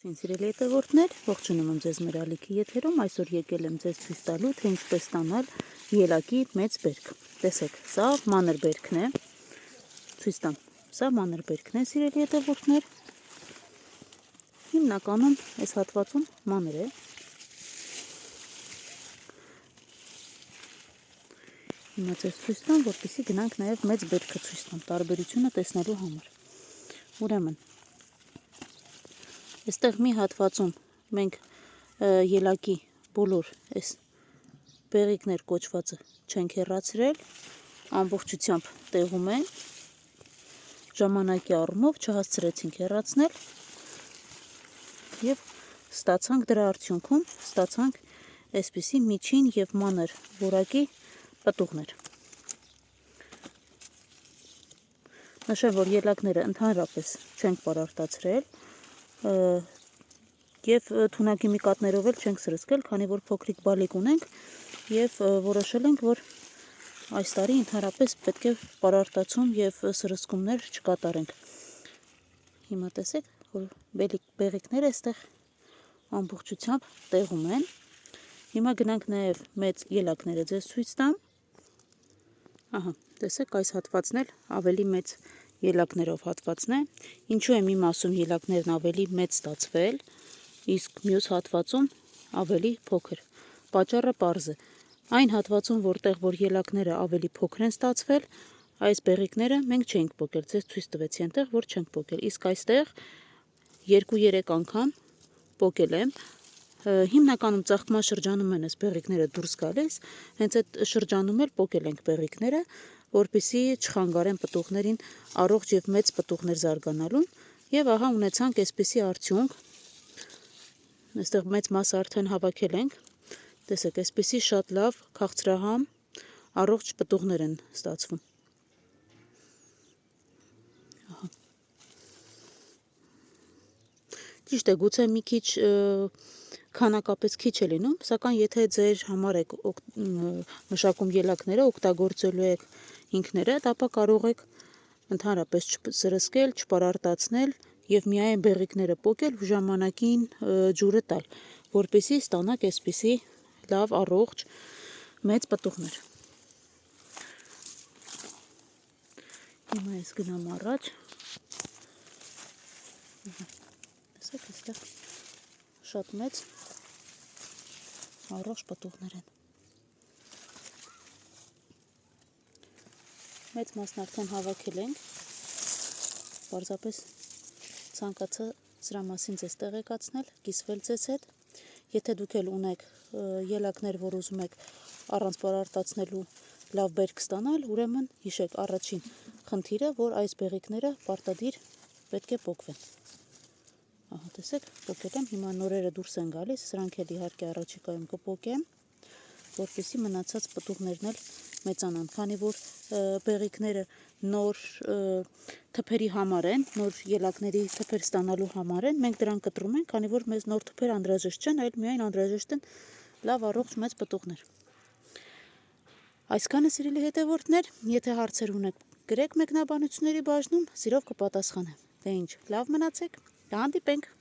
Սիրելի հետևորդներ, ողջունում եմ ձեզ մեր ալիքի եթերում, այսօր եկել եմ ձեզ ցույց տալու, թե ինչպես ստանալ ելակի մեծ բերք։ Տեսեք, սա մանր բերքն է, ցույց տամ, սա մանր բերքն է, սիրելի հետևորդներ, հիմնականում այս հատվածում մանր է։ Հիմա ձեզ ցույց տամ, որպեսզի գնանք նաև մեծ բերքը ցույց տամ, տարբերությունը տեսնելու համար։ Ուրեմն, այստեղ մի հատվածում մենք ելակի բոլոր այս բեղիկներ կոչվածը չենք հեռացրել, ամբողջությամբ տեղում են, ժամանակի առումով չհասցրեցինք հեռացնել և ստացանք դրա արդյունքում, ստացանք այսպիսի միջին և մանր որակի պտուղներ։ Նշեմ, որ ելակները ընդհանրապես չենք պարարտացրել և թունաքիմիկատներով էլ չենք սրսկել, քանի որ փոքրիկ բալիկ ունենք և որոշել ենք, որ այս տարի ընդհանրապես պետք է պարարտացում և սրսկումներ չկատարենք։ Հիմա տեսեք, որ բեղիկները այստեղ ամբողջությամբ տեղում են։ Հիմա գնանք նաև մեծ ելակները ձեզ ցույց տամ։ Ահա, տեսեք, այս հատվածն էլ ավելի մեծ ելակներով հատվածն է։ Ինչու եմ իմ ասում ելակներն ավելի մեծ ստացվել, իսկ մյուս հատվածում ավելի փոքր։ Պատճառը պարզ է։ Այն հատվածում, որտեղ որ ելակները ավելի փոքր են ստացվել, այս բեղիկները մենք չենք պոկել, ձեզ ցույց տվեցի այնտեղ, որ չենք պոկել, իսկ այստեղ 2-3 անգամ պոկել եմ։ Հիմնականում ծաղկման շրջանում են այս բեղիկները դուրս գալիս, հենց այդ շրջանում էլ պոկել ենք բեղիկները, որպեսզի չխանգարեն պտուղներին առողջ և մեծ պտուղներ զարգանալուն, և ահա ունեցանք այսպիսի արդյունք։ Այստեղ մեծ մասը արդեն հավաքել ենք, տեսեք, այսպիսի շատ լավ քաղցրահամ առողջ պտուղներ են ստացվում։ Ահա։ Ճիշտ է, գուցե մի քիչ քանակապես քիչ է լինում, սակայն եթե ձեր համար եք մշակում ելակները, օգտագործելու եք ինքներդ, ապա կարող եք ընդհանրապես չսրսկել, չպարարտացնել և միայն բեղիկները պոկել ու ժամանակին ջուրը տալ, որպեսզի ստանաք այսպիսի լավ առողջ մեծ պտուղներ։ Հիմա ես գնամ առաջ։ Տեսեք, այստեղ շատ մեծ առողջ պտուղներ են։ Մեծ մասն արդեն հավաքել ենք, պարզապես ցանկացա սրա մասին ձեզ տեղեկացնել, կիսվել ձեզ հետ։ Եթե դուք էլ ունեք ելակներ, որ ուզում եք առանց պարարտացնելու լավ բերք ստանալ, ուրեմն հիշեք առաջին խնդիրը, որ այս բեղիկները պարտադիր պետք է պոկվեն։ Ահա, տեսեք, պոկել եմ, հիմա նորերը դուրս են գալիս, սրանք էլ իհարկե առաջիկայում կպոկեմ, որպեսզի մնացած պտուղներն էլ մեծանան, քանի որ բեղիկները նոր թփերի համար են, նոր ելակների թփեր ստանալու համար են, մենք դրան կտրում ենք, քանի որ մեզ նոր թփեր անհրաժեշտ չեն, այլ միայն անհրաժեշտ են լավ առողջ մեծ պտուղներ։ Այսքանը, սիրելի հետևորդներ, եթե հարցեր ունեք, գրեք մեկնաբանությունների բաժնում, սիրով կպատասխանեմ։ Դե ինչ, լավ մնացեք, կհանդիպենք։